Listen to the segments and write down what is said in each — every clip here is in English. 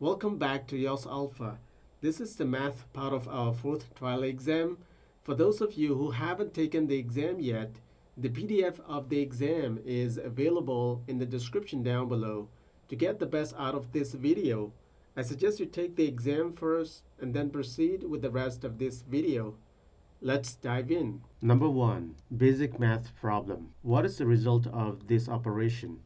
Welcome back to YÖS ALFA. This is the math part of our fourth trial exam. For those of you who haven't taken the exam yet, the PDF of the exam is available in the description down below. To get the best out of this video, I suggest you take the exam first and then proceed with the rest of this video. Let's dive in. Number 1. Basic math problem. What is the result of this operation?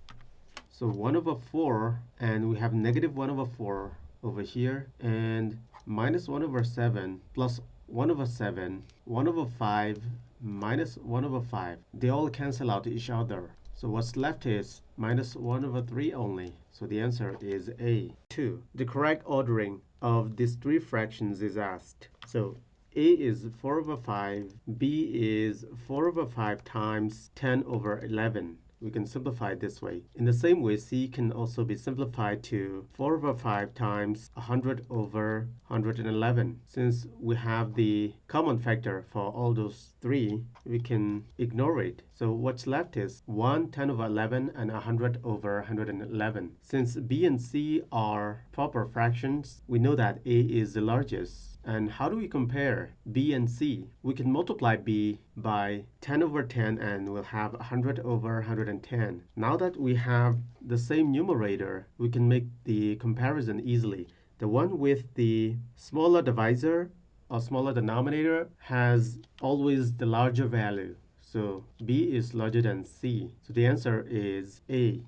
So 1 over 4, and we have negative 1 over 4 over here, and minus 1 over 7 plus 1 over 7, 1 over 5 minus 1 over 5. They all cancel out each other. So what's left is minus 1 over 3 only. So the answer is A. 2. The correct ordering of these three fractions is asked. So A is 4 over 5, B is 4 over 5 times 10 over 11. We can simplify it this way. In the same way, C can also be simplified to 4 over 5 times 100 over 111. Since we have the common factor for all those three, we can ignore it. So what's left is 1, 10 over 11, and 100 over 111. Since B and C are proper fractions, we know that A is the largest. And how do we compare B and C? We can multiply B by 10 over 10 and we'll have 100 over 110. Now that we have the same numerator, we can make the comparison easily. The one with the smaller divisor or smaller denominator has always the larger value. So B is larger than C. So the answer is A.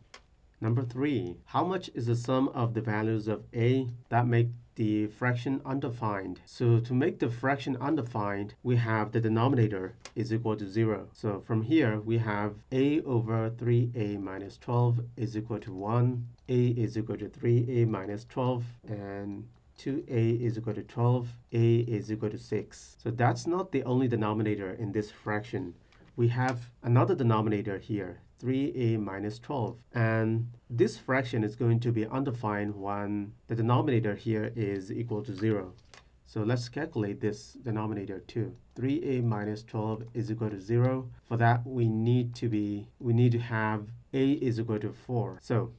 Number 3. How much is the sum of the values of A that make the fraction undefined? So to make the fraction undefined, we have the denominator is equal to 0. So from here, we have A over 3A minus 12 is equal to 1. A is equal to 3A minus 12, and 2A is equal to 12. A is equal to 6. So that's not the only denominator in this fraction. We have another denominator here, 3A minus 12. And this fraction is going to be undefined when the denominator here is equal to 0. So let's calculate this denominator too. 3A minus 12 is equal to 0. For that, we need to have A is equal to 4. So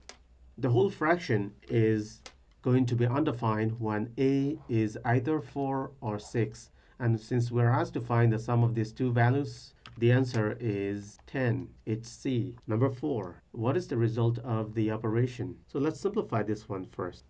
the whole fraction is going to be undefined when A is either 4 or 6. And since we're asked to find the sum of these two values, the answer is 10. It's C. Number 4. What is the result of the operation? So let's simplify this one first.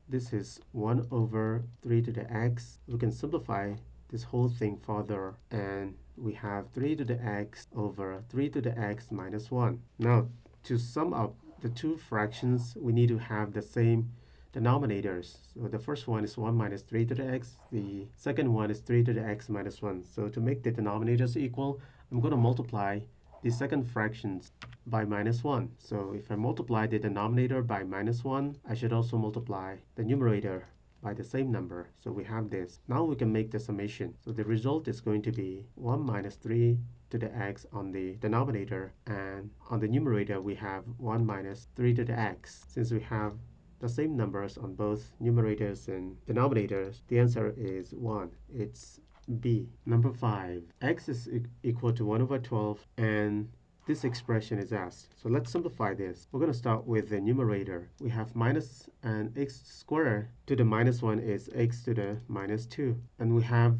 This is 1 over 3 to the x. We can simplify this whole thing further, and we have 3 to the x over 3 to the x minus 1. Now, to sum up the two fractions, we need to have the same denominators. So the first one is 1 minus 3 to the x. The second one is 3 to the x minus 1. So to make the denominators equal, I'm going to multiply the second fractions by minus 1. So if I multiply the denominator by minus 1, I should also multiply the numerator by the same number. So we have this. Now we can make the summation. So the result is going to be 1 minus 3 to the x on the denominator, and on the numerator we have 1 minus 3 to the x. Since we have the same numbers on both numerators and denominators, the answer is 1. It's B. Number 5. X is equal to 1 over 12, and this expression is asked. So let's simplify this. We're going to start with the numerator. We have minus and x squared to the minus 1 is x to the minus 2. And we have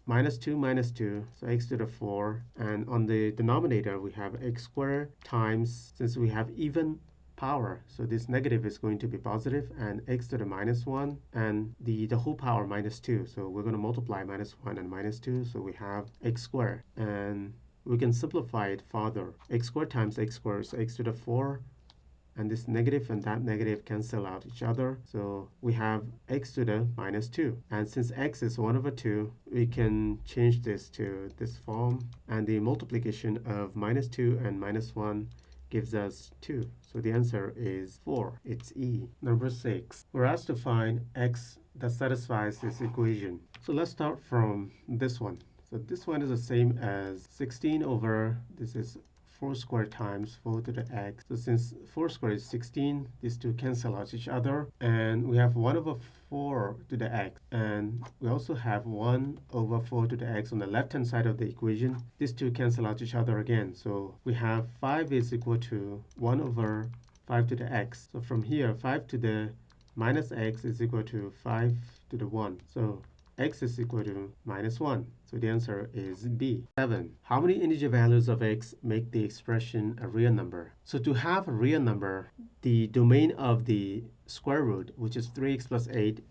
minus 2, so x to the 4. And on the denominator, we have x squared times, since we have even power, so this negative is going to be positive, and x to the minus 1, and the whole power minus 2. So we're going to multiply minus 1 and minus 2, so we have x squared. And we can simplify it further. X squared times x squared is x to the 4, and this negative and that negative cancel out each other. So we have x to the minus 2. And since x is 1 over 2, we can change this to this form. And the multiplication of minus 2 and minus 1 gives us 2. So the answer is 4. It's E. Number 6. We're asked to find x that satisfies this equation. So let's start from this one. So this one is the same as 16 over, this is 4 squared times 4 to the x. So since 4 squared is 16, these two cancel out each other. And we have 1 over 4 to the x. And we also have 1 over 4 to the x on the left-hand side of the equation. These two cancel out each other again. So we have 5 is equal to 1 over 5 to the x. So from here, 5 to the minus x is equal to 5 to the 1. So x is equal to minus 1. So the answer is B. 7. How many integer values of x make the expression a real number? So to have a real number, the domain of the square root, which is 3x plus 8,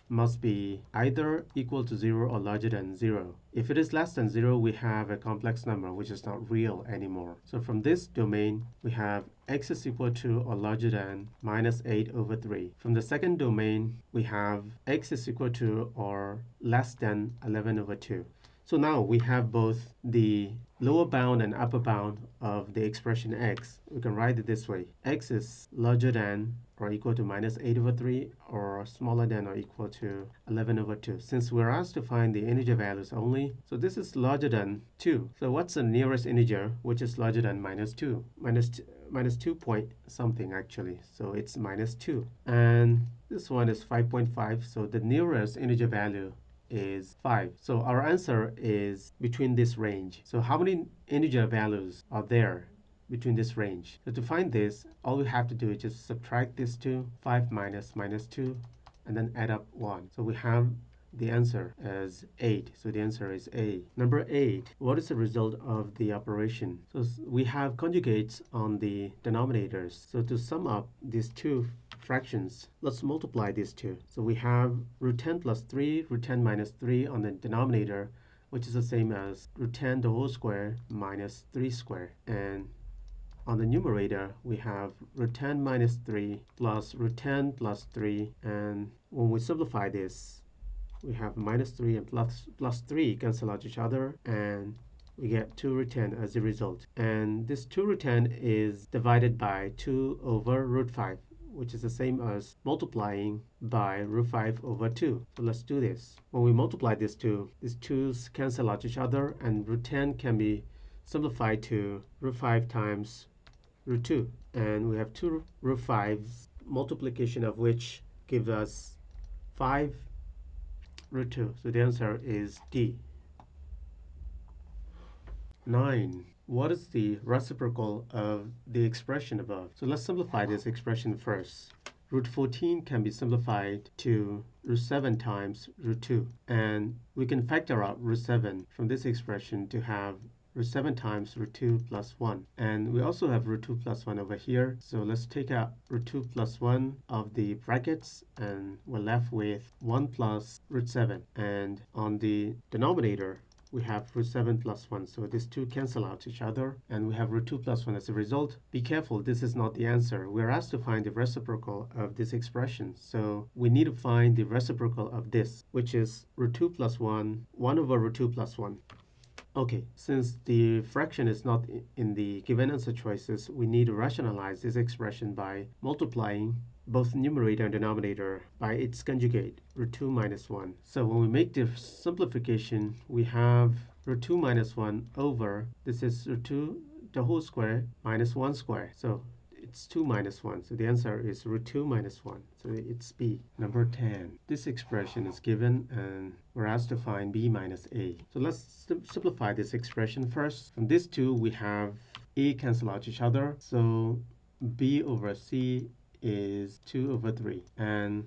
must be either equal to 0 or larger than 0. If it is less than 0, we have a complex number which is not real anymore. So from this domain, we have x is equal to or larger than minus 8 over 3. From the second domain, we have x is equal to or less than 11 over 2. So now we have both the lower bound and upper bound of the expression x. We can write it this way. X is larger than or equal to minus 8 over 3 or smaller than or equal to 11 over 2. Since we're asked to find the integer values only, so this is larger than 2. So what's the nearest integer which is larger than minus 2? Minus 2 point something actually. So it's minus 2. And this one is 5.5. So the nearest integer value is 5. So our answer is between this range. So how many integer values are there between this range? So to find this, all we have to do is just subtract these two, 5 minus minus 2, and then add up 1. So we have the answer as 8. So the answer is A. Number 8. What is the result of the operation? So we have conjugates on the denominators. So to sum up these two fractions, let's multiply these two. So we have root 10 plus 3, root 10 minus 3 on the denominator, which is the same as root 10 the whole square minus 3 square. And on the numerator, we have root 10 minus 3 plus root 10 plus 3. And when we simplify this, we have minus 3 and plus 3 cancel out each other, and we get 2 root 10 as a result. And this 2 root 10 is divided by 2 over root 5, which is the same as multiplying by root 5 over 2. So let's do this. When we multiply these 2's cancel out each other, and root 10 can be simplified to root 5 times root 2. And we have 2 root 5's, multiplication of which gives us 5 root 2. So the answer is D. 9. What is the reciprocal of the expression above? So let's simplify this expression first. Root 14 can be simplified to root 7 times root 2. And we can factor out root 7 from this expression to have root 7 times root 2 plus 1. And we also have root 2 plus 1 over here. So let's take out root 2 plus 1 of the brackets, and we're left with 1 plus root 7. And on the denominator, we have root 7 plus 1. So these two cancel out each other, and we have root 2 plus 1 as a result. Be careful, this is not the answer. We're asked to find the reciprocal of this expression. So we need to find the reciprocal of this, which is root 2 plus 1, 1 over root 2 plus 1. Okay, since the fraction is not in the given answer choices, we need to rationalize this expression by multiplying both numerator and denominator by its conjugate, root 2 minus 1. So when we make the simplification, we have root 2 minus 1 over, this is root 2 the whole square minus 1 square. So it's 2 minus 1. So the answer is root 2 minus 1. So it's B. Number 10. This expression is given and we're asked to find B minus A. So let's simplify this expression first. From these two, we have A cancel out each other. So B over C is 2 over 3. And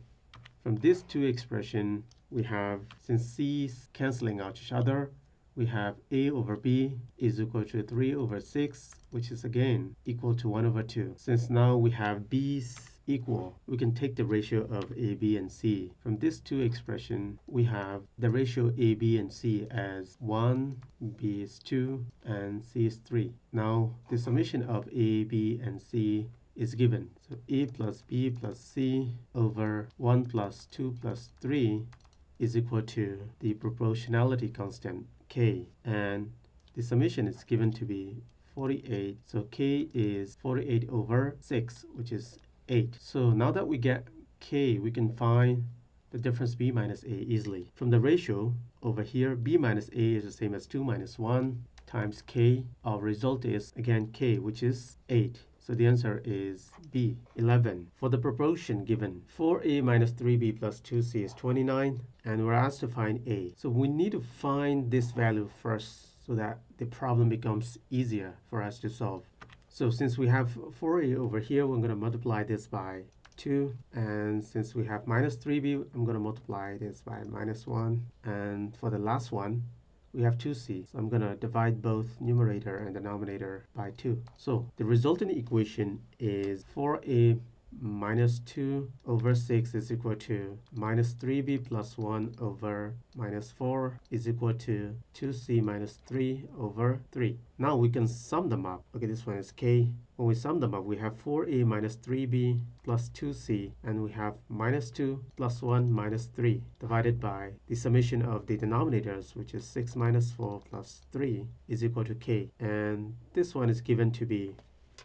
from these two expressions, we have, since C's canceling out each other, we have A over B is equal to 3 over 6, which is again equal to 1 over 2. Since now we have B's equal, we can take the ratio of A, B, and C. From these two expressions, we have the ratio A, B, and C as 1, B is 2, and C is 3. Now, the summation of A, B, and C is given. So A plus B plus C over 1 plus 2 plus 3 is equal to the proportionality constant K, and the summation is given to be 48. So K is 48 over 6, which is 8. So now that we get K, we can find the difference B minus A easily. From the ratio over here, B minus A is the same as 2 minus 1 times K. Our result is again K, which is 8. So the answer is B. 11. For the proportion given, 4A minus 3B plus 2C is 29, and we're asked to find A. So we need to find this value first so that the problem becomes easier for us to solve. So since we have 4A over here, we're going to multiply this by 2. And since we have minus 3b, I'm going to multiply this by minus 1. And for the last one, we have 2c. So I'm going to divide both numerator and denominator by 2. So the resultant equation is 4a minus 2 over 6 is equal to minus 3b plus 1 over minus 4 is equal to 2c minus 3 over 3. Now we can sum them up. Okay, this one is k. When we sum them up, we have 4a minus 3b plus 2c, and we have minus 2 plus 1 minus 3 divided by the summation of the denominators, which is 6 minus 4 plus 3 is equal to k. And this one is given to be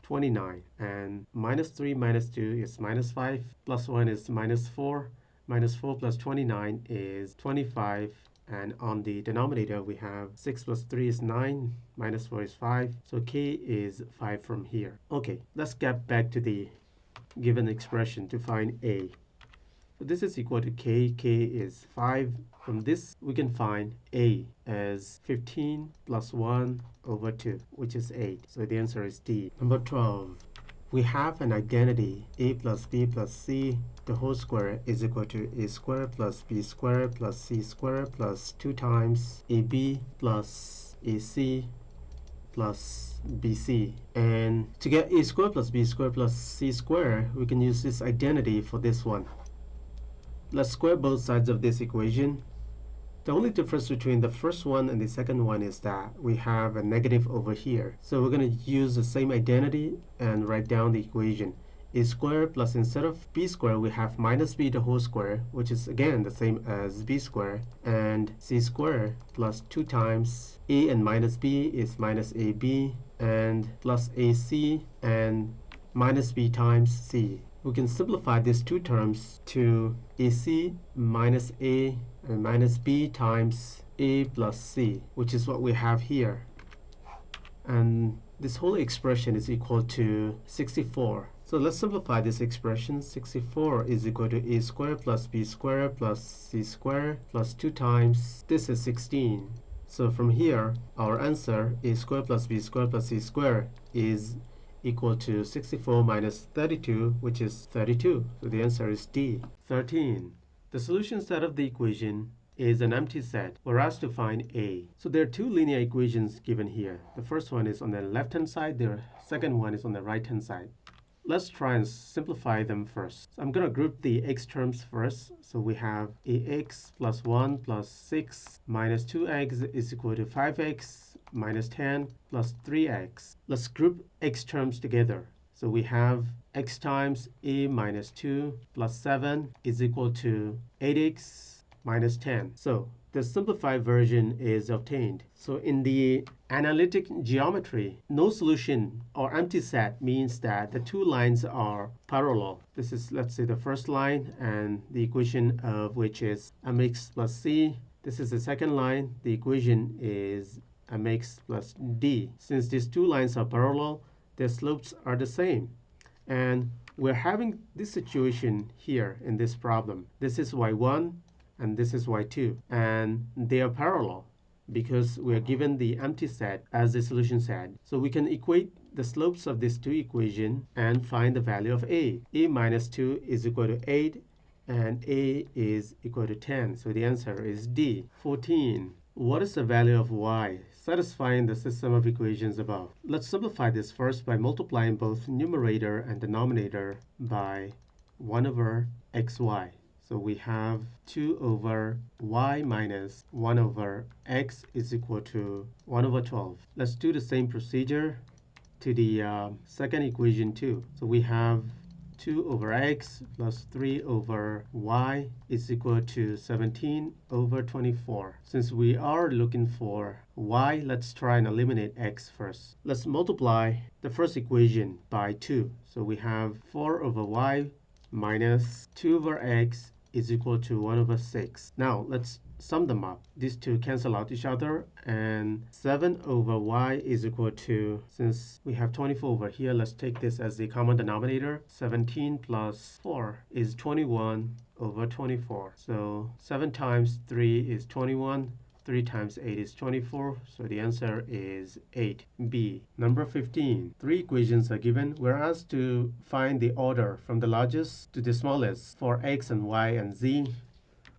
29, and minus 3 minus 2 is minus 5, plus 1 is minus 4, minus 4 plus 29 is 25, and on the denominator we have 6 plus 3 is 9, minus 4 is 5, so k is 5 from here. Okay, let's get back to the given expression to find a. So this is equal to k. K is 5. From this, we can find a as 15 plus 1 over 2, which is 8. So the answer is D. Number 12. We have an identity a plus b plus c, the whole square is equal to a squared plus b squared plus c squared plus 2 times ab plus ac plus bc. And to get a squared plus b squared plus c squared, we can use this identity for this one. Let's square both sides of this equation. The only difference between the first one and the second one is that we have a negative over here. So we're going to use the same identity and write down the equation. A squared plus, instead of b squared, we have minus b the whole square, which is again the same as b squared, and c squared plus 2 times a and minus b is minus ab, and plus ac and minus b times c. We can simplify these two terms to AC minus A and minus B times A plus C, which is what we have here. And this whole expression is equal to 64. So let's simplify this expression. 64 is equal to A squared plus B squared plus C squared plus 2 times, this is 16. So from here, our answer, A squared plus B squared plus C squared, is equal to 64 minus 32, which is 32. So the answer is D. 13. The solution set of the equation is an empty set. We're asked to find A. So there are two linear equations given here. The first one is on the left-hand side. The second one is on the right-hand side. Let's try and simplify them first. So I'm going to group the x terms first. So we have ax plus 1 plus 6 minus 2x is equal to 5x minus 10 plus 3x. Let's group x terms together. So we have x times a minus 2 plus 7 is equal to 8x minus 10. So the simplified version is obtained. So in the analytic geometry, no solution or empty set means that the two lines are parallel. This is, let's say, the first line, and the equation of which is mx plus c. This is the second line. The equation is mx plus d. Since these two lines are parallel, their slopes are the same. And we're having this situation here in this problem. This is y1 and this is y2, and they are parallel because we are given the empty set as the solution set. So we can equate the slopes of these two equations and find the value of a. A minus 2 is equal to 8 and a is equal to 10. So the answer is D. 14. What is the value of y satisfying the system of equations above? Let's simplify this first by multiplying both numerator and denominator by 1 over xy. So we have 2 over y minus 1 over x is equal to 1 over 12. Let's do the same procedure to the second equation too. So we have 2 over x plus 3 over y is equal to 17 over 24. Since we are looking for y, let's try and eliminate x first. Let's multiply the first equation by 2. So we have 4 over y minus 2 over x is equal to 1 over 6. Now let's sum them up. These two cancel out each other, and 7 over y is equal to, since we have 24 over here, let's take this as the common denominator. 17 plus 4 is 21 over 24. So 7 times 3 is 21. 3 times 8 is 24, so the answer is 8B. Number 15. Three equations are given. We're asked to find the order from the largest to the smallest for x and y and z.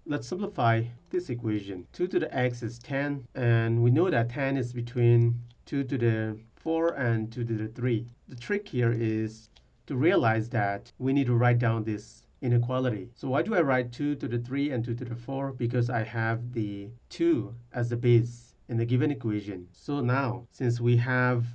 Let's simplify this equation. 2 to the x is 10, and we know that 10 is between 2 to the 4 and 2 to the 3. The trick here is to realize that we need to write down this inequality. So why do I write 2 to the 3 and 2 to the 4? Because I have the 2 as the base in the given equation. So now, since we have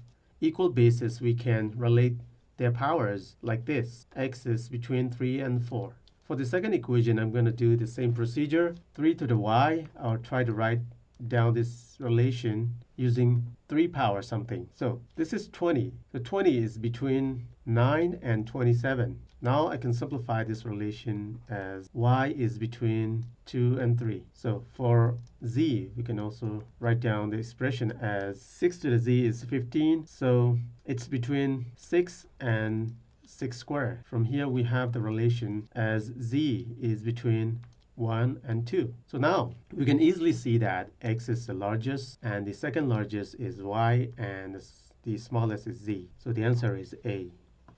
equal bases, we can relate their powers like this. X is between 3 and 4. For the second equation, I'm going to do the same procedure. 3 to the y, I'll try to write down this relation using 3 power something. So this is 20. So 20 is between 9 and 27. Now I can simplify this relation as y is between 2 and 3. So for z, we can also write down the expression as 6 to the z is 15. So it's between 6 and 6 squared. From here we have the relation as z is between 1 and 2. So now we can easily see that x is the largest and the second largest is y and the smallest is z. So the answer is A.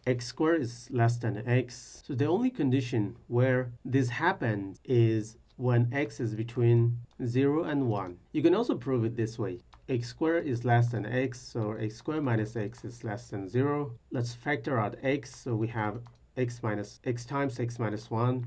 X squared is less than x. So the only condition where this happens is when x is between 0 and 1. You can also prove it this way. X squared is less than x, so x squared minus x is less than 0. Let's factor out x, so we have x times x minus 1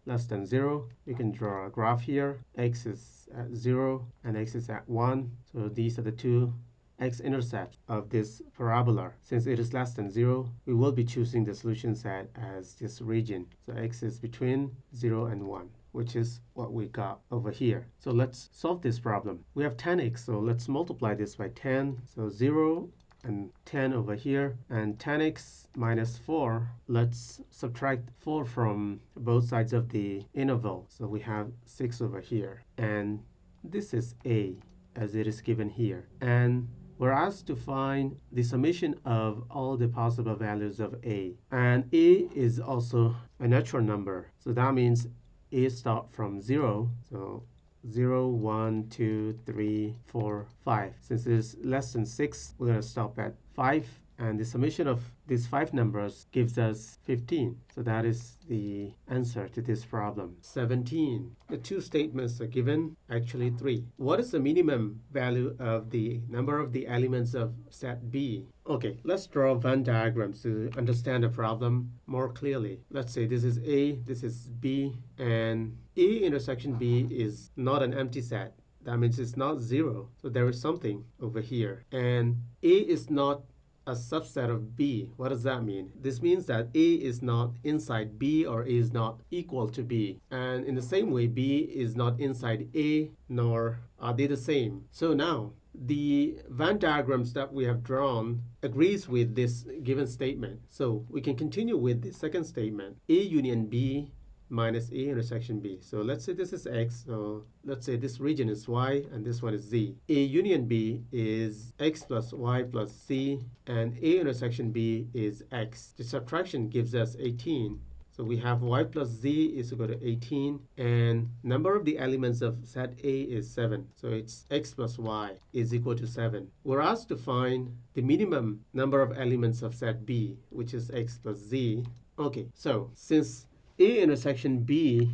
less than 0. We can draw a graph here. X is at 0 and x is at 1. So these are the two x-intercepts of this parabola. Since it is less than 0, we will be choosing the solution set as this region. So x is between 0 and 1, which is what we got over here. So let's solve this problem. We have 10x, so let's multiply this by 10. So 0 and 10 over here, and 10x minus 4, let's subtract 4 from both sides of the interval. So we have 6 over here, and this is A as it is given here. And we're asked to find the summation of all the possible values of A. And A is also a natural number. So that means A start from 0. So 0, 1, 2, 3, 4, 5. Since it's less than 6, we're going to stop at 5. And the summation of these 5 numbers gives us 15. So that is the answer to this problem. 17. The two statements are given, actually 3. What is the minimum value of the number of the elements of set B? Okay, let's draw Venn diagrams to understand the problem more clearly. Let's say this is A, this is B, and A intersection B is not an empty set. That means it's not 0. So there is something over here. And A is not a subset of B. What does that mean? This means that A is not inside B or A is not equal to B. And in the same way, B is not inside A, nor are they the same. So now, the Venn diagrams that we have drawn agrees with this given statement. So we can continue with the second statement. A union B minus A intersection B. So let's say this is X. So let's say this region is Y and this one is Z. A union B is X plus Y plus Z, and A intersection B is X. The subtraction gives us 18. So we have Y plus Z is equal to 18, and number of the elements of set A is 7. So it's X plus Y is equal to 7. We're asked to find the minimum number of elements of set B, which is X plus Z. Okay, so since A intersection B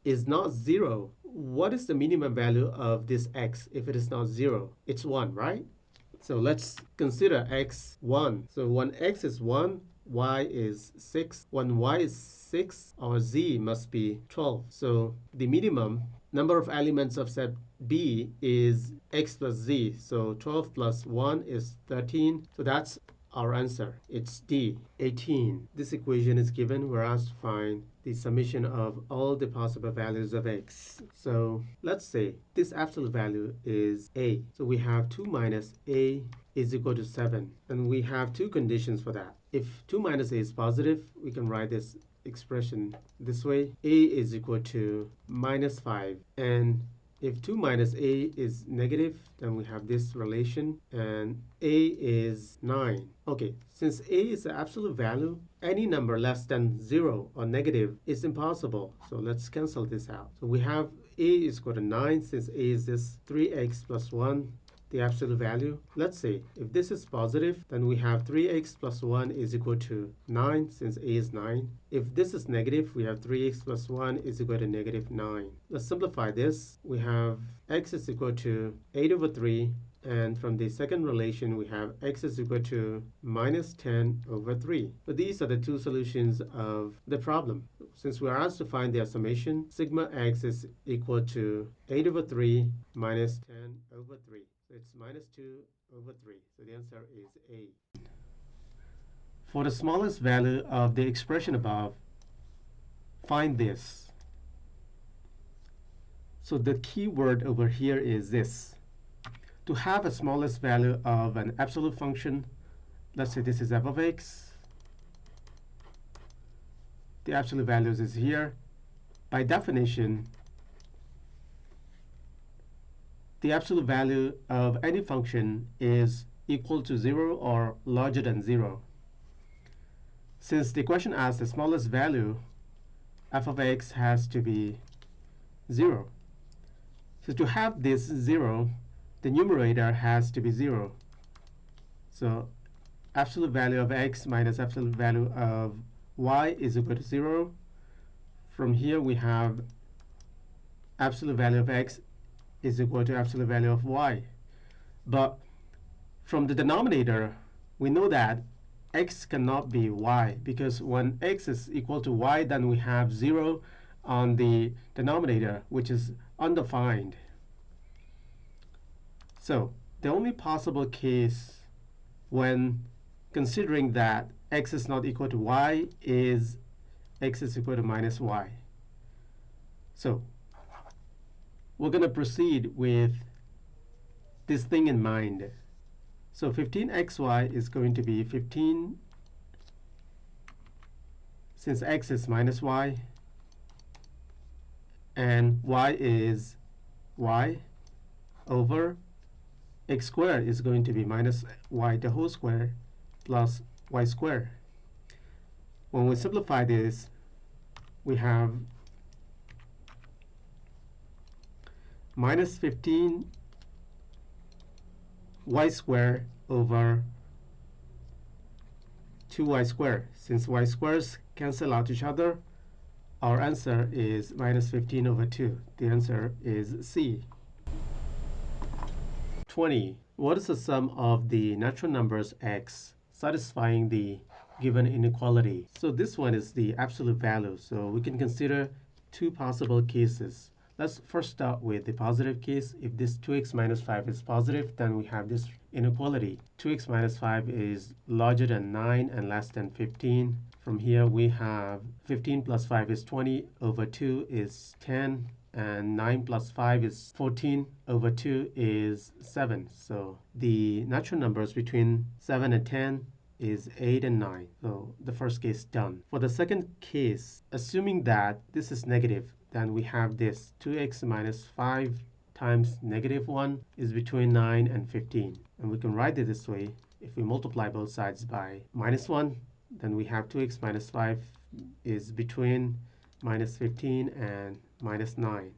is not 0, what is the minimum value of this X if it is not 0? It's 1, right? So let's consider X 1. So when X is 1, Y is 6. When Y is 6, our Z must be 12. So the minimum number of elements of set B is X plus Z. So 12 plus 1 is 13. So that's our answer. It's D, 18. This equation is given. We're asked to find the summation of all the possible values of x. So let's say this absolute value is A. So we have 2 minus A is equal to 7. And we have two conditions for that. If 2 minus A is positive, we can write this expression this way. A is equal to minus 5. And if 2 minus A is negative, then we have this relation, and A is 9. Okay, since A is the absolute value, any number less than 0 or negative is impossible. So let's cancel this out. So we have a is equal to 9, since a is this 3x plus 1, the absolute value. Let's see, if this is positive, then we have 3x plus 1 is equal to 9, since a is 9. If this is negative, we have 3x plus 1 is equal to negative 9. Let's simplify this. We have x is equal to 8 over 3, and from the second relation, we have x is equal to minus 10 over 3. But these are the two solutions of the problem. Since we are asked to find their summation, sigma x is equal to 8 over 3 minus 10 over 3. So it's minus 2 over 3. So the answer is A. For the smallest value of the expression above, find this. So the key word over here is this. To have a smallest value of an absolute function, let's say this is f of x. The absolute values is here. By definition, the absolute value of any function is equal to 0 or larger than 0. Since the question asks the smallest value, f of x has to be 0. So to have this 0, the numerator has to be 0. So absolute value of x minus absolute value of y is equal to 0. From here we have absolute value of x is equal to absolute value of y. But from the denominator, we know that x cannot be y, because when x is equal to y, then we have 0 on the denominator, which is undefined. So the only possible case when considering that x is not equal to y is x is equal to minus y. So we're going to proceed with this thing in mind. So 15xy is going to be 15, since x is minus y, and y is y, over x squared is going to be minus y the whole square plus y squared. When we simplify this, we have minus 15 y squared over 2y squared. Since y squares cancel out each other, our answer is minus 15 over 2. The answer is C. 20. What is the sum of the natural numbers x satisfying the given inequality? So this one is the absolute value. So we can consider two possible cases. Let's first start with the positive case. If this 2x minus 5 is positive, then we have this inequality. 2x minus 5 is larger than 9 and less than 15. From here we have 15 plus 5 is 20 over 2 is 10. And 9 plus 5 is 14 over 2 is 7. So the natural numbers between 7 and 10 is 8 and 9. So the first case done. For the second case, assuming that this is negative, then we have this 2x minus 5 times negative 1 is between 9 and 15. And we can write it this way. If we multiply both sides by minus 1, then we have 2x minus 5 is between minus 15 and minus 9.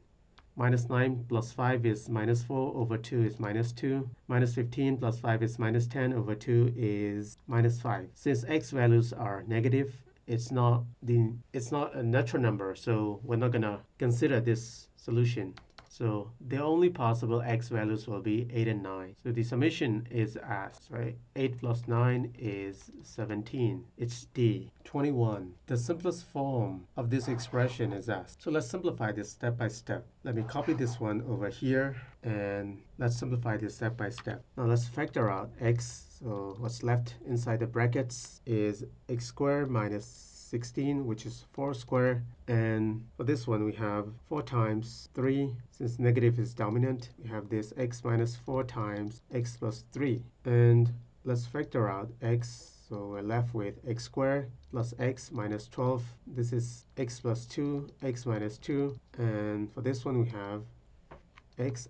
Minus 9 plus 5 is minus 4 over 2 is minus 2. Minus 15 plus 5 is minus 10 over 2 is minus 5. Since x values are negative, it's not a natural number, so we're not gonna consider this solution. So the only possible x values will be 8 and 9. So the summation is asked, right? 8 plus 9 is 17. It's D. 21. The simplest form of this expression is asked. So let's simplify this step by step. Let me copy this one over here, and let's simplify this step by step. Now let's factor out x. So what's left inside the brackets is x squared minus 16, which is 4 squared. And for this one, we have 4 times 3. Since negative is dominant, we have this x minus 4 times x plus 3. And let's factor out x. So we're left with x squared plus x minus 12. This is x plus 2, x minus 2. And for this one, we have x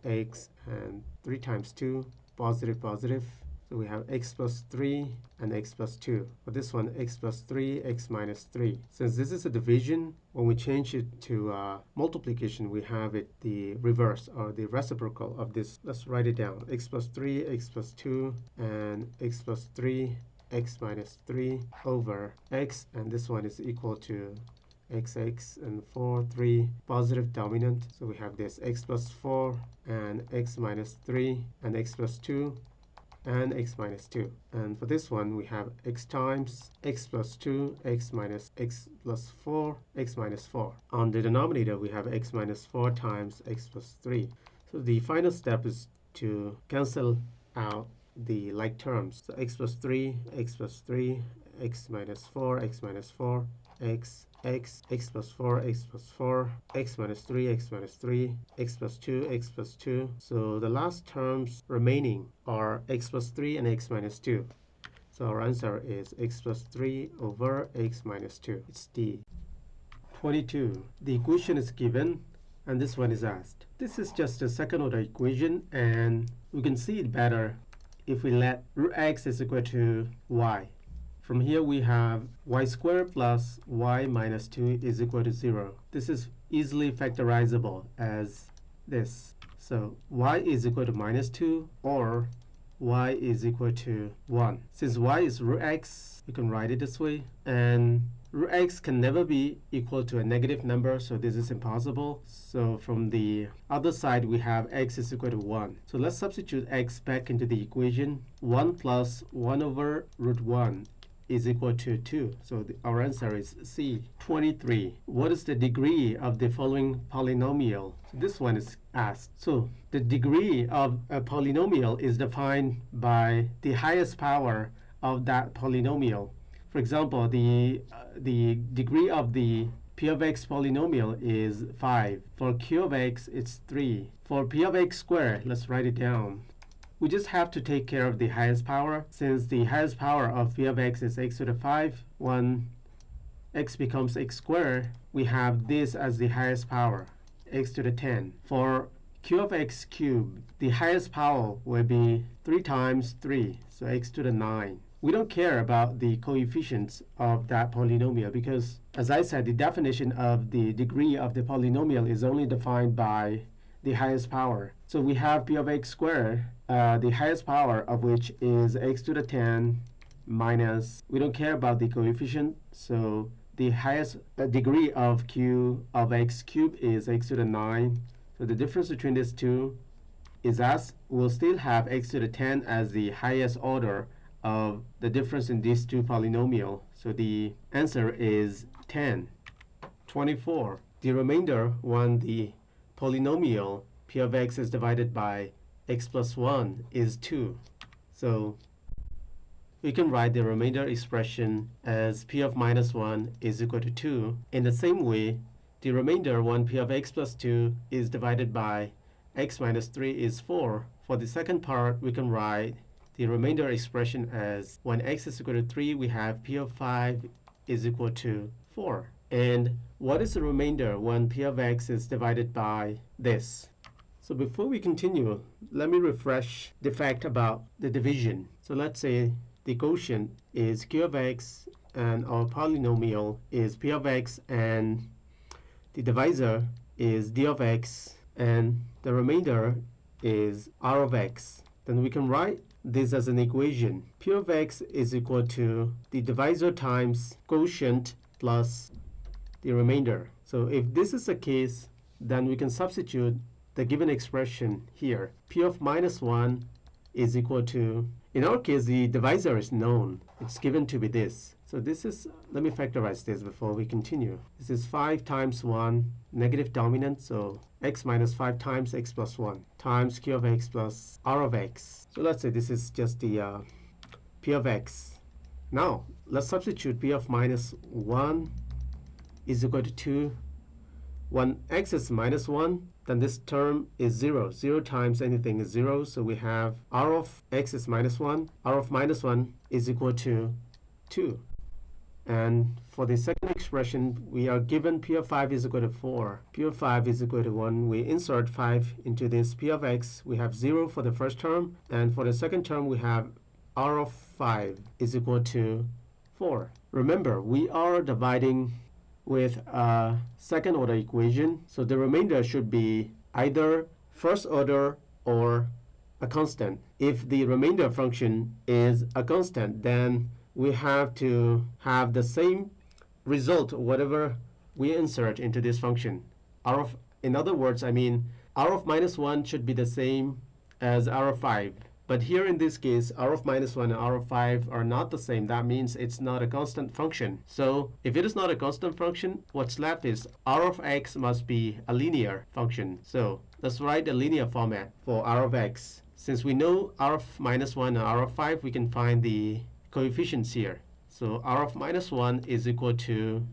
and 3 times 2, positive, positive. So we have x plus 3 and x plus 2. For this one, x plus 3, x minus 3. Since this is a division, when we change it to multiplication, we have it the reverse or the reciprocal of this. Let's write it down. X plus 3, x plus 2, and x plus 3, x minus 3 over x, and this one is equal to xx and 4, 3, positive dominant. So we have this x plus 4 and x minus 3 and x plus 2 and x minus 2. And for this one, we have x times x plus 2, x minus x plus 4, x minus 4. On the denominator, we have x minus 4 times x plus 3. So the final step is to cancel out the like terms. So x plus 3, x plus 3, x minus 4, x minus 4, x plus 4, x plus 4, x minus 3, x minus 3, x plus 2, x plus 2. So the last terms remaining are x plus 3 and x minus 2. So our answer is x plus 3 over x minus 2. It's D. 22. The equation is given and this one is asked. This is just a second order equation and we can see it better if we let root x is equal to y. From here we have y squared plus y minus 2 is equal to 0. This is easily factorizable as this. So y is equal to minus 2 or y is equal to 1. Since y is root x, you can write it this way. And root x can never be equal to a negative number, so this is impossible. So from the other side, we have x is equal to 1. So let's substitute x back into the equation. 1 plus 1 over root 1 is equal to 2. So our answer is C. 23. What is the degree of the following polynomial? So this one is asked. So the degree of a polynomial is defined by the highest power of that polynomial. For example, the degree of the p of x polynomial is 5. For q of x, it's 3. For p of x squared, let's write it down. We just have to take care of the highest power. Since the highest power of p of x is x to the 5, when x becomes x squared, we have this as the highest power, x to the 10. For q of x cubed, the highest power will be 3 times 3, so x to the 9. We don't care about the coefficients of that polynomial because, as I said, the definition of the degree of the polynomial is only defined by the highest power. So we have p of x squared, the highest power of which is x to the 10 minus, we don't care about the coefficient, so the highest degree of q of x cubed is x to the 9. So the difference between these two is us. We'll still have x to the 10 as the highest order of the difference in these two polynomials. So the answer is 10. 24. The remainder when the polynomial p of x is divided by x plus 1 is 2. So we can write the remainder expression as p of minus 1 is equal to 2. In the same way, the remainder when p of x plus 2 is divided by x minus 3 is 4. For the second part, we can write the remainder expression as when x is equal to 3, we have p of 5 is equal to 4. And what is the remainder when p of x is divided by this? So before we continue, let me refresh the fact about the division. So let's say the quotient is q of x and our polynomial is p of x and the divisor is d of x and the remainder is r of x. Then we can write this as an equation. P of x is equal to the divisor times quotient plus the remainder. So if this is the case, then we can substitute the given expression here. P of minus 1 is equal to, in our case, the divisor is known. It's given to be this. So this is, let me factorize this before we continue. This is 5 times 1, negative dominant, so x minus 5 times x plus 1 times q of x plus r of x. So let's say this is just the p of x. Now, let's substitute p of minus 1 is equal to 2. When x is minus 1, then this term is 0. 0 times anything is 0, so we have r of x is minus 1. r of minus 1 is equal to 2. And for the second expression, we are given p of 5 is equal to 4. P of 5 is equal to 1. We insert 5 into this p of x. We have 0 for the first term. And for the second term, we have R of 5 is equal to 4. Remember, we are dividing with a second order equation, so the remainder should be either first order or a constant. If the remainder function is a constant, then we have to have the same result whatever we insert into this function. In other words, I mean, R of minus 1 should be the same as R of 5. But here in this case, R of minus 1 and R of 5 are not the same. That means it's not a constant function. So if it is not a constant function, what's left is R of x must be a linear function. So let's write a linear format for R of x. Since we know R of minus 1 and R of 5, we can find the coefficients here. So R of minus 1 is equal to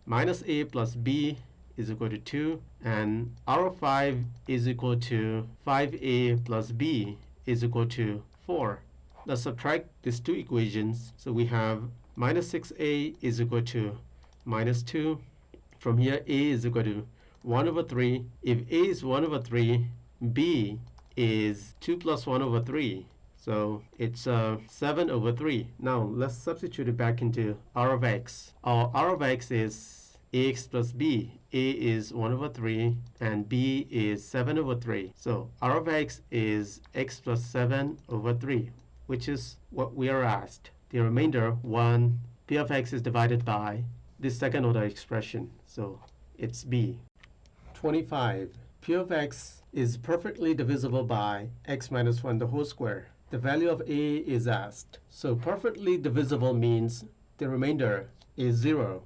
minus a plus b is equal to 2, and R of 5 is equal to 5a plus b is equal to 4. Let's subtract these two equations. So we have minus 6a is equal to minus 2. From here, a is equal to 1 over 3. If a is 1 over 3, b is 2 plus 1 over 3. So it's 7 over 3. Now let's substitute it back into R of x. Our R of x is ax plus b. A is 1 over 3 and b is 7 over 3. So R of x is x plus 7 over 3, which is what we are asked. The remainder, 1, p of x is divided by this second order expression. So it's b. 25. P of x is perfectly divisible by x minus 1 the whole square. The value of a is asked. So perfectly divisible means the remainder is 0.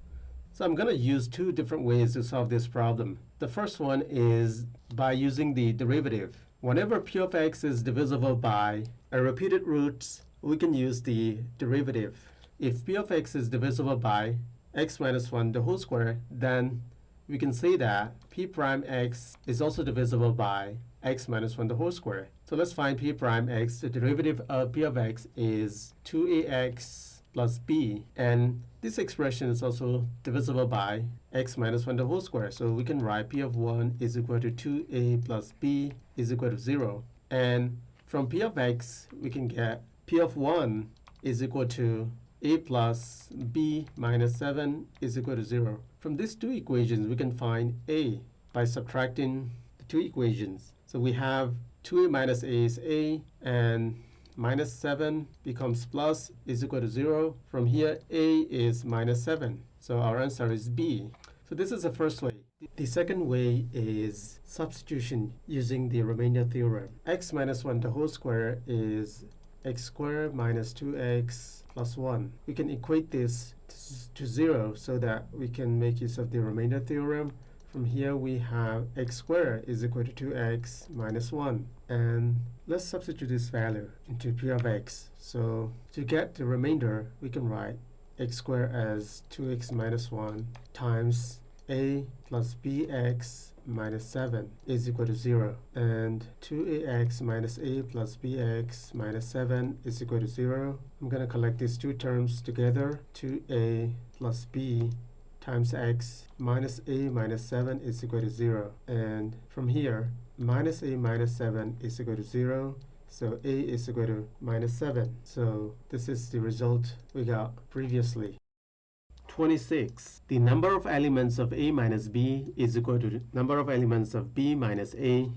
So I'm going to use two different ways to solve this problem. The first one is by using the derivative. Whenever p of x is divisible by a repeated roots, we can use the derivative. If p of x is divisible by x minus 1 the whole square, then we can say that p prime x is also divisible by x minus 1 the whole square. So let's find p prime x. The derivative of p of x is 2ax plus b, and this expression is also divisible by x minus 1 the whole square. So we can write p of 1 is equal to 2a plus b is equal to 0. And from p of x, we can get p of 1 is equal to a plus b minus 7 is equal to 0. From these two equations, we can find a by subtracting the two equations. So we have 2a minus a is a, and minus 7 becomes plus is equal to 0. From here, a is minus 7. So our answer is B. So this is the first way. The second way is substitution using the remainder theorem. X minus 1 the whole square is x squared minus 2x plus 1. We can equate this to 0 so that we can make use of the remainder theorem. From here, we have x squared is equal to 2x minus 1. And let's substitute this value into p of x. So to get the remainder, we can write x squared as 2x minus 1 times a plus bx minus 7 is equal to 0. And 2ax minus a plus bx minus 7 is equal to 0. I'm going to collect these two terms together. 2a plus b times x minus a minus 7 is equal to 0. And from here, minus a minus 7 is equal to 0. So a is equal to minus 7. So this is the result we got previously. 26. The number of elements of a minus b is equal to the number of elements of b minus a.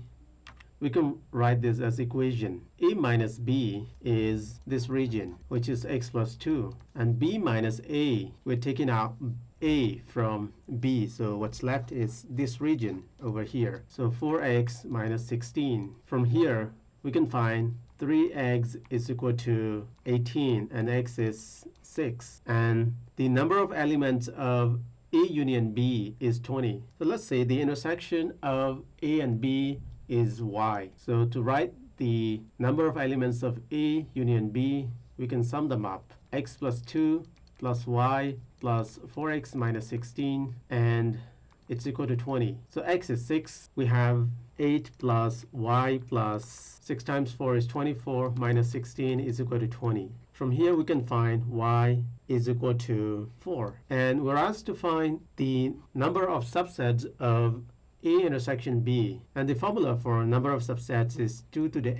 We can write this as equation. A minus b is this region, which is x plus 2. And b minus a, we're taking out a from b. So what's left is this region over here. So 4x minus 16. From here, we can find 3x is equal to 18 and x is 6. And the number of elements of a union b is 20. So let's say the intersection of a and b is y. So to write the number of elements of a union b, we can sum them up. X plus 2 plus y plus 4x minus 16, and it's equal to 20. So x is 6. We have 8 plus y plus 6 times 4 is 24 minus 16 is equal to 20. From here we can find y is equal to 4. And we're asked to find the number of subsets of A intersection B. And the formula for number of subsets is 2 to the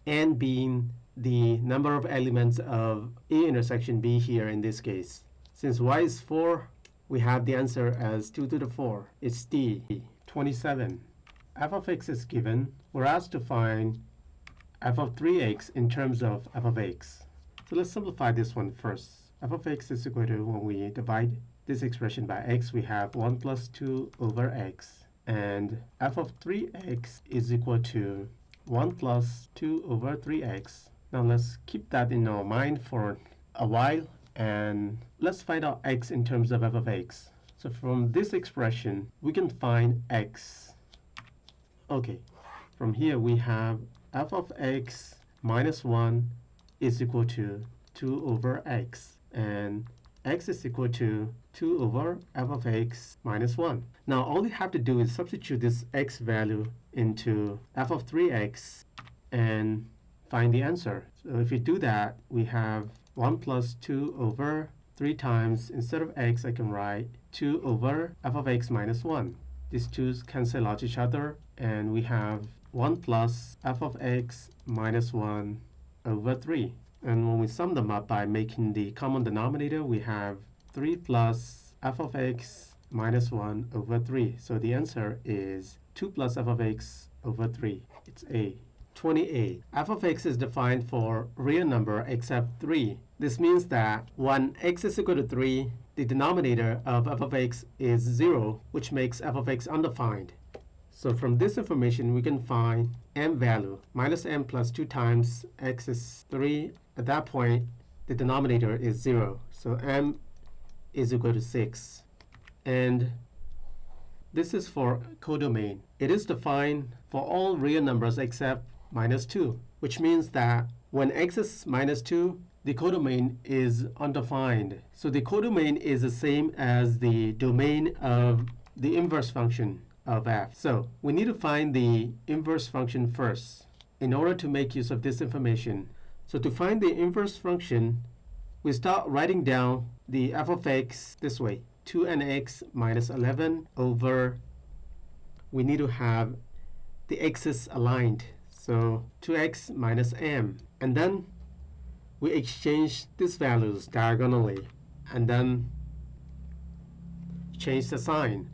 n being the number of elements of A intersection B here in this case. Since y is 4, we have the answer as 2 to the 4. It's D. 27. F of x is given. We're asked to find f of 3x in terms of f of x. So let's simplify this one first. F of x is equal to, when we divide this expression by x, we have 1 plus 2 over x. And f of 3x is equal to 1 plus 2 over 3x. Now let's keep that in our mind for a while, and let's find out x in terms of f of x. So from this expression, we can find x. Okay, from here we have f of x minus 1 is equal to 2 over x, and x is equal to 2 over f of x minus 1. Now all we have to do is substitute this x value into f of 3x and find the answer. So if we do that, we have 1 plus 2 over 3 times, instead of x, I can write 2 over f of x minus 1. These 2's cancel out each other, and we have 1 plus f of x minus 1 over 3. And when we sum them up by making the common denominator, we have 3 plus f of x minus 1 over 3. So the answer is 2 plus f of x over 3. It's A. 28. F of x is defined for real number except 3. This means that when x is equal to 3, the denominator of f of x is 0, which makes f of x undefined. So from this information, we can find m value. Minus m plus 2 times x is 3. At that point, the denominator is 0. So m is equal to 6. And this is for codomain. It is defined for all real numbers except minus 2, which means that when x is minus 2, the codomain is undefined. So the codomain is the same as the domain of the inverse function of f. So we need to find the inverse function first in order to make use of this information. So to find the inverse function, we start writing down the f of x this way. 2nx minus 11 over, we need to have the x's aligned. So 2x minus m. And then we exchange these values diagonally and then change the sign.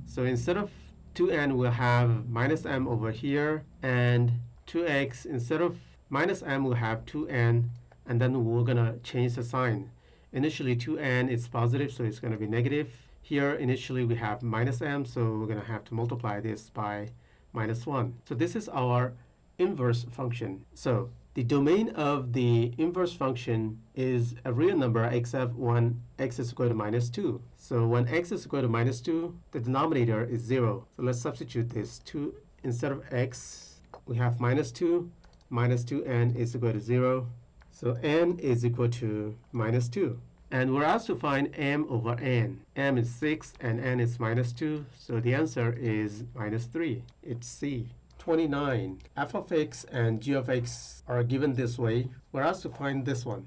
So instead of 2n, we'll have minus m over here, and 2x, instead of minus m, we'll have 2n, and then we're going to change the sign. Initially 2n is positive, so it's going to be negative. Here initially we have minus m, so we're going to have to multiply this by minus 1. So this is our inverse function. So the domain of the inverse function is a real number except when x is equal to minus 2. So when x is equal to minus 2, the denominator is 0. So let's substitute this. 2 instead of x, we have minus 2. Minus 2n is equal to 0. So n is equal to minus 2. And we're asked to find m over n. M is 6 and n is minus 2. So the answer is minus 3. It's C. 29. F of x and g of x are given this way. We're asked to find this one.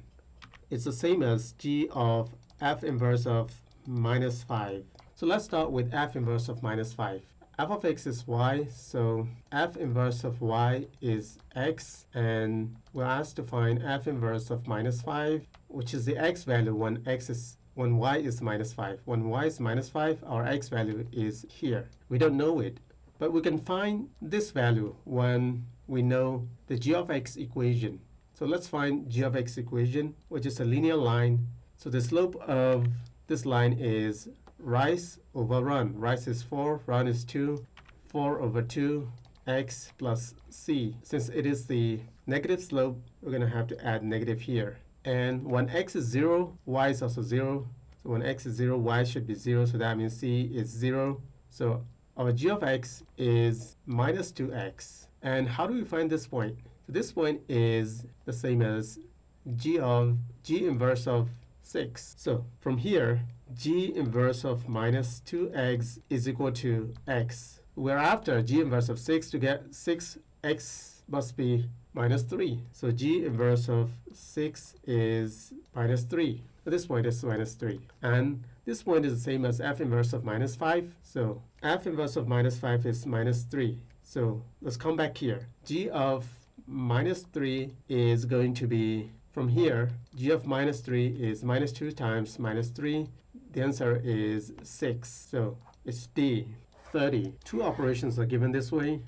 It's the same as g of f inverse of minus 5. So let's start with f inverse of minus 5. F of x is y, so f inverse of y is x, and we're asked to find f inverse of minus 5, which is the x value when y is minus 5. When y is minus 5, our x value is here. We don't know it, but we can find this value when we know the g of x equation. So let's find g of x equation, which is a linear line. So the slope of this line is rise over run. Rise is 4, run is 2. 4 over 2, x plus c. Since it is the negative slope, we're going to have to add negative here. And when x is 0, y is also 0. So when x is 0, y should be 0. So that means c is 0. So our g of x is minus 2x. And how do we find this point? So this point is the same as g inverse of 6. So from here, g inverse of minus 2x is equal to x. We're after g inverse of 6. To get 6, x must be minus 3. So g inverse of 6 is minus 3. So this point is minus 3. And this point is the same as f inverse of minus 5. So f inverse of minus 5 is minus 3. So let's come back here. G of minus 3 is going to be, from here, g of minus 3 is minus 2 times minus 3. The answer is 6. So it's D, 30. Two operations are given this way.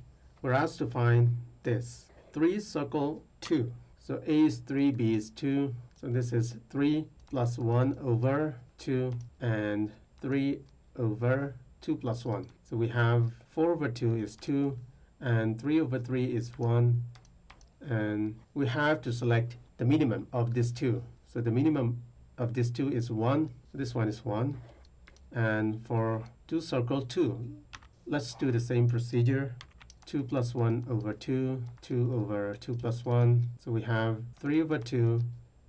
We're asked to find this. 3 circle 2. So A is 3, B is 2. So this is 3 plus 1 over 2 and 3 over 2 plus 1. So we have 4 over 2 is 2 and 3 over 3 is 1. And we have to select the minimum of these two. So the minimum of these two is 1. So this one is 1. And for 2 circle 2, let's do the same procedure. 2 plus 1 over 2, 2 over 2 plus 1. So we have 3 over 2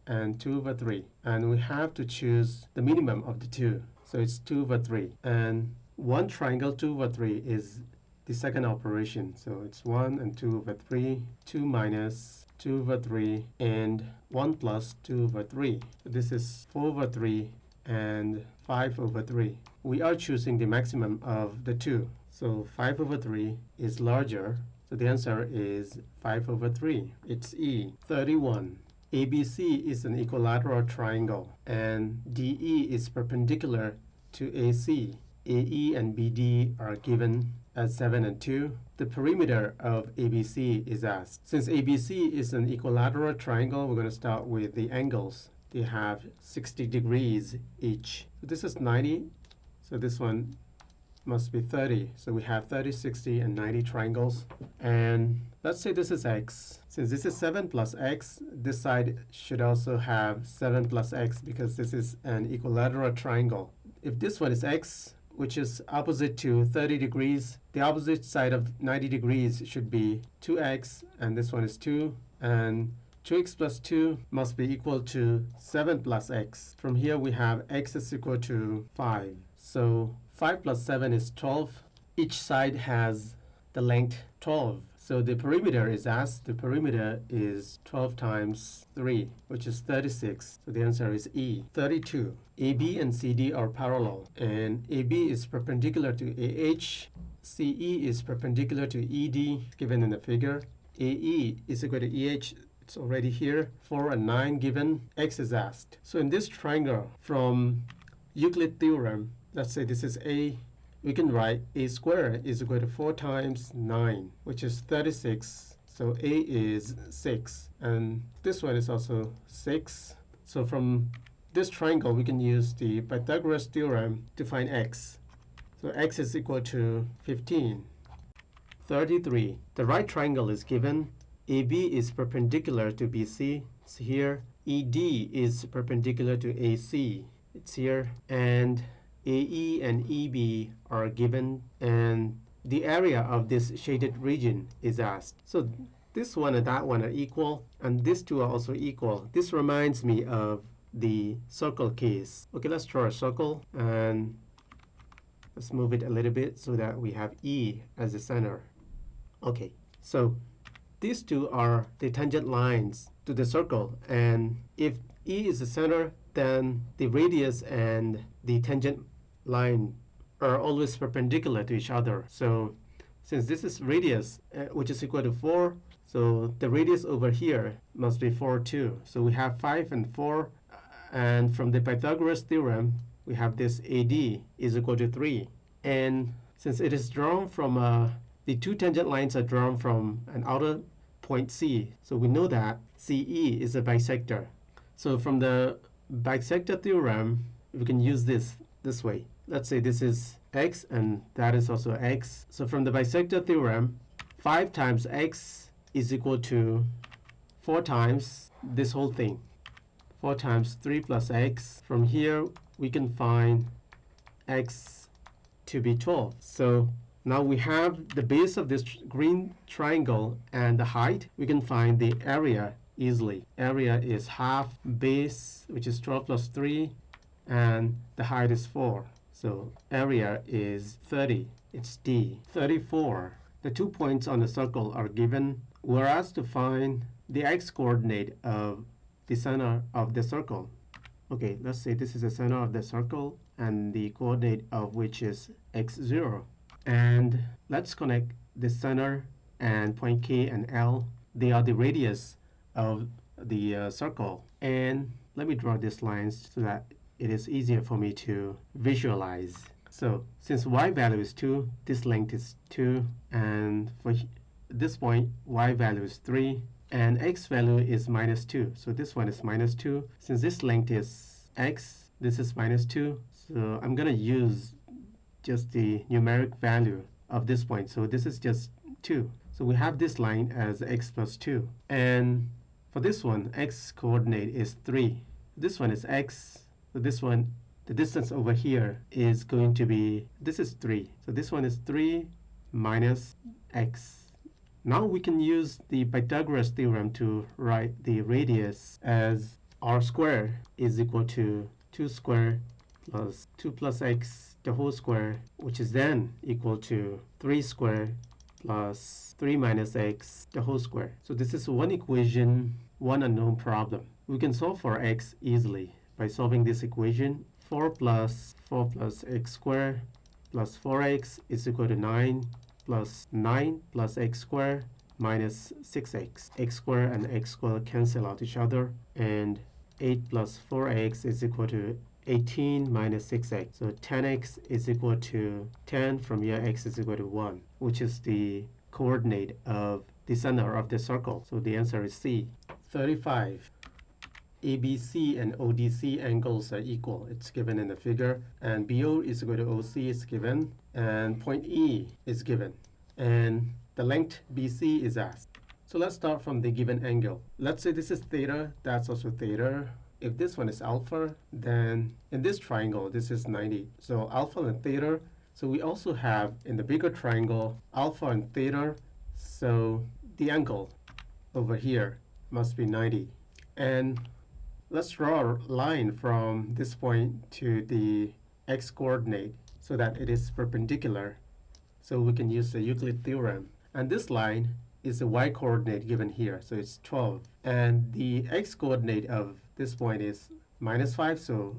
and 2 over 3. And we have to choose the minimum of the two. So it's 2 over 3. And one triangle 2 over 3 is the second operation. So it's 1 and 2 over 3, 2 minus 2 over 3, and 1 plus 2 over 3. So this is 4 over 3 and 5 over 3. We are choosing the maximum of the two. So 5 over 3 is larger. So the answer is 5 over 3. It's E. 31. ABC is an equilateral triangle, and DE is perpendicular to AC. AE and BD are given as 7 and 2. The perimeter of ABC is asked. Since ABC is an equilateral triangle, we're going to start with the angles. They have 60 degrees each. So this is 90. So this one must be 30. So we have 30, 60, and 90 triangles. And let's say this is x. Since this is 7 plus x, this side should also have 7 plus x because this is an equilateral triangle. If this one is x, which is opposite to 30 degrees, the opposite side of 90 degrees should be 2x, and this one is 2. And 2x plus 2 must be equal to 7 plus x. From here we have x is equal to 5. So 5 plus 7 is 12. Each side has the length 12. So the perimeter is asked. The perimeter is 12 times 3, which is 36. So the answer is E. 32. AB and CD are parallel, and AB is perpendicular to AH. CE is perpendicular to ED, given in the figure. AE is equal to EH. It's already here. 4 and 9 given. X is asked. So in this triangle, from Euclid theorem, let's say this is A. We can write a squared is equal to 4 times 9, which is 36. So A is 6. And this one is also 6. So from this triangle, we can use the Pythagoras theorem to find x. So x is equal to 15. 33. The right triangle is given. AB is perpendicular to BC. It's here. ED is perpendicular to AC. It's here. And AE and EB are given, and the area of this shaded region is asked. So this one and that one are equal, and these two are also equal. This reminds me of the circle case. Okay, let's draw a circle, and let's move it a little bit so that we have E as the center. Okay, so these two are the tangent lines to the circle, and if E is the center, then the radius and the tangent line are always perpendicular to each other. So since this is radius, which is equal to 4, so the radius over here must be 4 too. So we have 5 and 4, and from the Pythagoras theorem, we have this AD is equal to 3. And since it is drawn from, the two tangent lines are drawn from an outer point C, so we know that CE is a bisector. So from the bisector theorem, we can use this way. Let's say this is x and that is also x. So from the bisector theorem, 5 times x is equal to 4 times this whole thing. 4 times 3 plus x. From here, we can find x to be 12. So now we have the base of this green triangle and the height. We can find the area easily. Area is half base, which is 12 plus 3, and the height is 4. So area is 30. It's D. 34. The 2 points on the circle are given. We're asked to find the x-coordinate of the center of the circle. Okay, let's say this is the center of the circle, and the coordinate of which is x0. And let's connect the center and point K and L. they are the radius of the circle. And let me draw these lines so that it is easier for me to visualize. So since y value is 2, this length is 2, and for this point y value is 3, and x value is minus 2. So this one is minus 2. Since this length is x, this is minus 2. So I'm going to use just the numeric value of this point. So this is just 2. So we have this line as x plus 2. And for this one, x coordinate is 3. This one is x. So this one, the distance over here is going to be, this is 3. So this one is 3 minus x. Now we can use the Pythagoras theorem to write the radius as r squared is equal to 2 squared plus 2 plus x the whole square, which is then equal to 3 squared plus 3 minus x the whole square. So this is one equation, one unknown problem. We can solve for x easily by solving this equation. 4 plus x squared plus 4x is equal to 9 plus 9 plus x squared minus 6x. X squared and x squared cancel out each other, and 8 plus 4x is equal to 18 minus 6x. So 10x is equal to 10. From here, x is equal to 1, which is the coordinate of the center of the circle. So the answer is C. 35. ABC and ODC angles are equal. It's given in the figure. And BO is equal to OC is given. And point E is given. And the length BC is asked. So let's start from the given angle. Let's say this is theta. That's also theta. If this one is alpha, then in this triangle, this is 90. So alpha and theta. So we also have in the bigger triangle, alpha and theta. So the angle over here must be 90. And let's draw a line from this point to the x coordinate so that it is perpendicular. So we can use the Euclid theorem. And this line is the y coordinate given here. So it's 12. And the x coordinate of this point is minus 5. So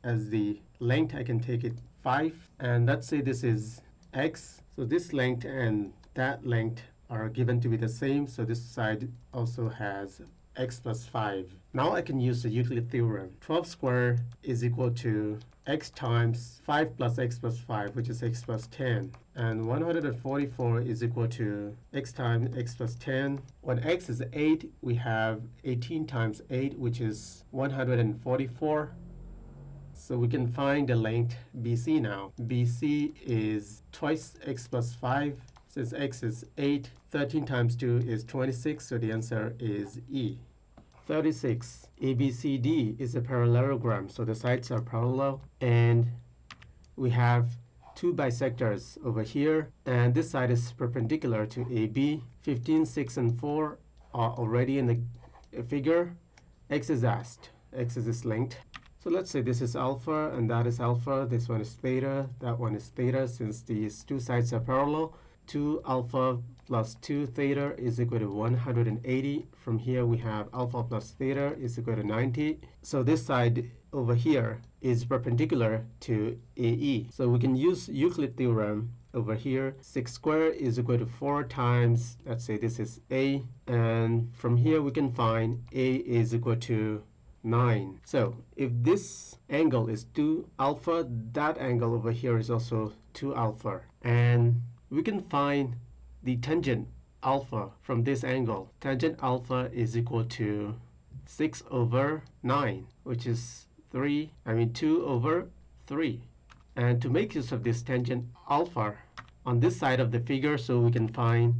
as the length, I can take it 5. And let's say this is x. So this length and that length are given to be the same. So this side also has x plus 5. Now I can use the Euclid theorem. 12 squared is equal to x times 5 plus x plus 5, which is x plus 10. And 144 is equal to x times x plus 10. When x is 8, we have 18 times 8, which is 144. So we can find the length BC now. BC is twice x plus 5. Since x is 8, 13 times 2 is 26, so the answer is E. 36. ABCD is a parallelogram, so the sides are parallel, and we have two bisectors over here, and this side is perpendicular to AB. 15, 6, and 4 are already in the figure. X is asked. X is this length. So let's say this is alpha, and that is alpha. This one is theta. That one is theta. Since these two sides are parallel, 2 alpha plus 2 theta is equal to 180. From here, we have alpha plus theta is equal to 90. So this side over here is perpendicular to AE. So we can use Euclid theorem over here. 6 squared is equal to 4 times, let's say this is A. And from here, we can find A is equal to 9. So if this angle is 2 alpha, that angle over here is also 2 alpha. And we can find the tangent alpha from this angle. Tangent alpha is equal to 6 over 9, which is 2 over 3. And to make use of this tangent alpha on this side of the figure, so we can find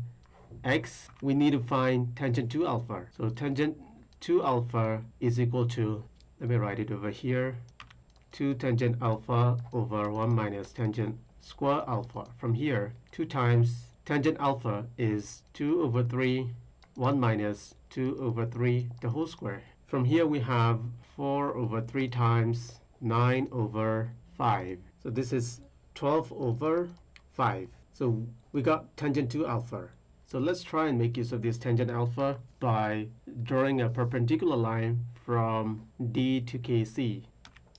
x, we need to find tangent 2 alpha. So tangent 2 alpha is equal to, let me write it over here, 2 tangent alpha over 1 minus tangent square alpha. From here, 2 times tangent alpha is 2 over 3, 1 minus 2 over 3, the whole square. From here, we have 4 over 3 times 9 over 5. So this is 12 over 5. So we got tangent 2 alpha. So let's try and make use of this tangent alpha by drawing a perpendicular line from D to KC.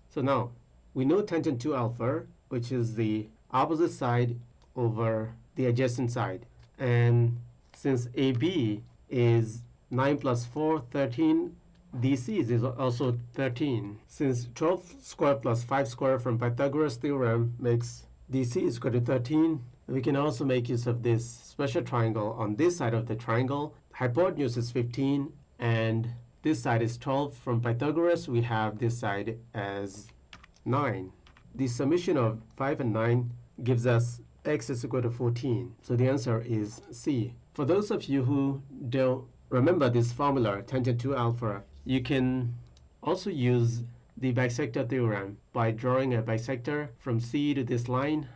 So now, we know tangent 2 alpha, which is the opposite side over the adjacent side. And since AB is 9 plus 4, 13. DC is also 13. Since 12 square plus 5 square from Pythagoras theorem makes DC is equal to 13, we can also make use of this special triangle on this side of the triangle. Hypotenuse is 15 and this side is 12. From Pythagoras, we have this side as 9. The summation of 5 and 9 gives us x is equal to 14. So the answer is C. For those of you who don't remember this formula, tangent to alpha, you can also use the bisector theorem by drawing a bisector from C to this line,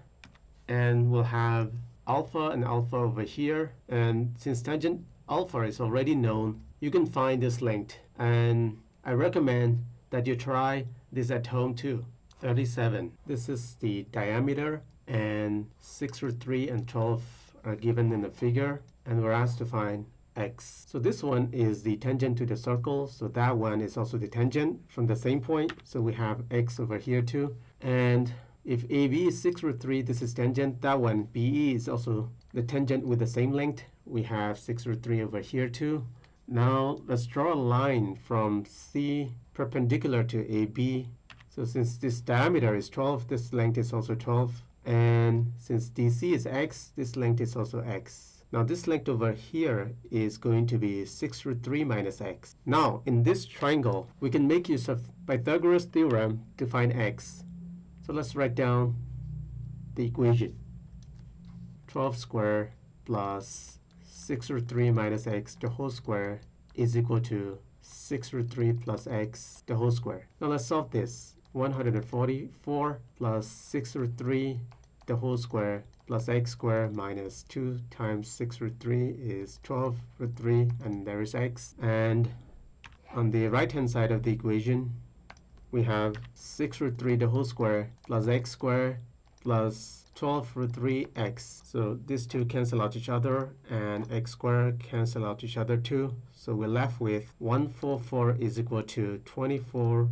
and we'll have alpha and alpha over here. And since tangent alpha is already known, you can find this length, and I recommend that you try this at home too. 37. This is the diameter, and 6 root 3 and 12 are given in the figure, and we're asked to find x. So this one is the tangent to the circle, so that one is also the tangent from the same point, so we have x over here too. And if AB is 6 root 3, this is tangent. That one, BE, is also the tangent with the same length. We have 6 root 3 over here too. Now let's draw a line from C perpendicular to AB. So since this diameter is 12, this length is also 12. And since DC is x, this length is also x. Now this length over here is going to be 6 root 3 minus x. Now in this triangle, we can make use of Pythagoras theorem to find x. So let's write down the equation. 12 squared plus 6 root 3 minus x the whole square is equal to 6 root 3 plus x the whole square. Now let's solve this. 144 plus 6 root 3 the whole square plus x squared minus 2 times 6 root 3 is 12 root 3, and there is x. And on the right hand side of the equation, we have 6 root 3 the whole square plus x squared plus 12 root 3x. So these two cancel out each other, and x squared cancel out each other too. So we're left with 144 is equal to 24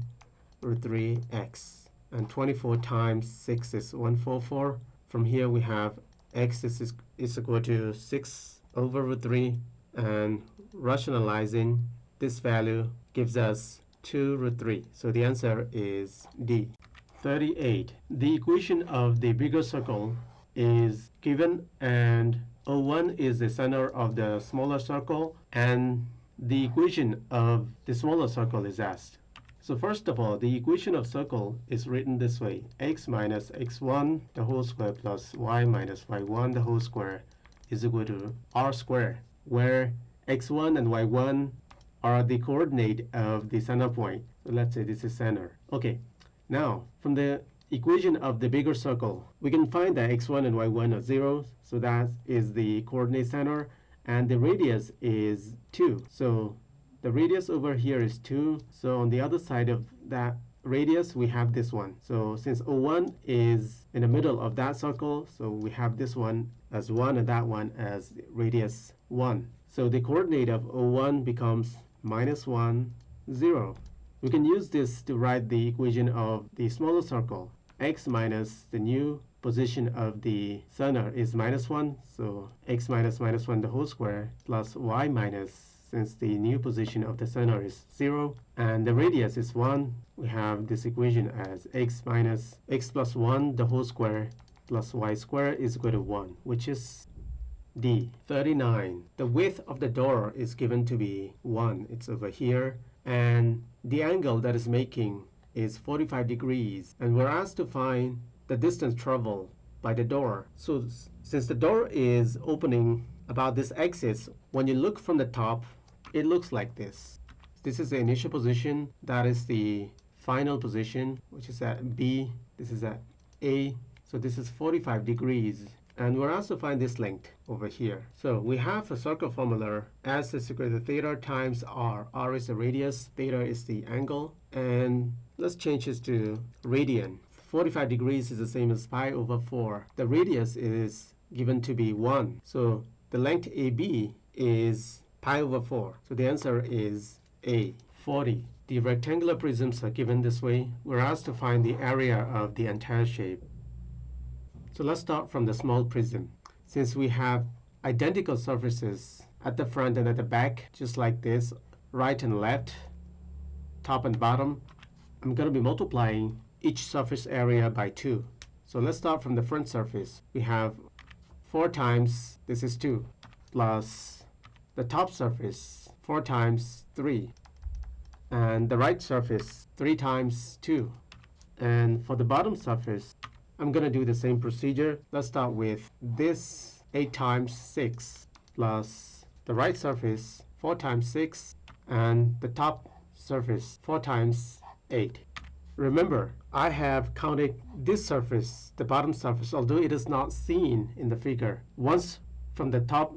root 3x. And 24 times 6 is 144. From here we have x is equal to 6 over root 3, and rationalizing this value gives us 2 root 3. So the answer is D. 38. The equation of the bigger circle is given, and O1 is the center of the smaller circle, and the equation of the smaller circle is asked. So first of all, the equation of circle is written this way: x minus x1 the whole square plus y minus y1 the whole square is equal to r squared, where x1 and y1 are the coordinate of the center point. So let's say this is center. Okay, now from the equation of the bigger circle, we can find that x1 and y1 are zeros, so that is the coordinate center, and the radius is 2. So the radius over here is 2. So on the other side of that radius, we have this one. So since O1 is in the middle of that circle, so we have this one as 1 and that one as radius 1. So the coordinate of O1 becomes minus 1, 0. We can use this to write the equation of the smaller circle. X minus the new position of the center is minus 1. So x minus minus 1 the whole square plus y minus, since the new position of the center is 0, and the radius is 1, we have this equation as x minus x plus 1 the whole square plus y squared is equal to 1, which is D. 39. The width of the door is given to be 1. It's over here, and the angle that is making is 45 degrees, and we're asked to find the distance traveled by the door. So since the door is opening about this axis, when you look from the top, it looks like this. This is the initial position. That is the final position, which is at B. This is at A. So this is 45 degrees. And we're asked to find this length over here. So we have a circle formula. S is equal to theta times r. R is the radius. Theta is the angle. And let's change this to radian. 45 degrees is the same as pi over 4. The radius is given to be 1. So the length AB is pi over 4. So the answer is A. 40. The rectangular prisms are given this way. We're asked to find the area of the entire shape. So let's start from the small prism. Since we have identical surfaces at the front and at the back, just like this, right and left, top and bottom. I'm going to be multiplying each surface area by 2. So let's start from the front surface. We have 4 times, this is 2, plus the top surface, 4 times 3, and the right surface, 3 times 2. And for the bottom surface, I'm going to do the same procedure. Let's start with this 8 times 6, plus the right surface, 4 times 6, and the top surface, 4 times 8. Remember, I have counted this surface, the bottom surface, although it is not seen in the figure. Once from the top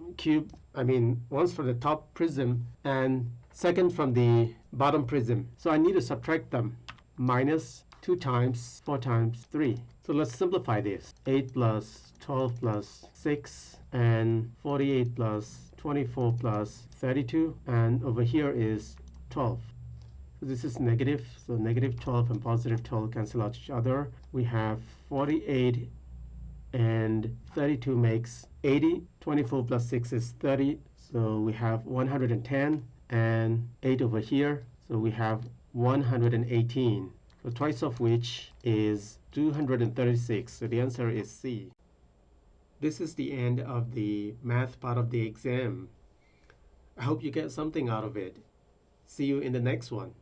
once from the top prism and second from the bottom prism. So I need to subtract them. Minus 2 times 4 times 3. So let's simplify this. 8 plus 12 plus 6 and 48 plus 24 plus 32, and over here is 12. So this is negative, so negative 12 and positive 12 cancel out each other. We have 48 and 32 makes 80. 24 plus 6 is 30, so we have 110, and 8 over here, so we have 118. So twice of which is 236. So the answer is C. This is the end of the math part of the exam. I hope you get something out of it. See you in the next one.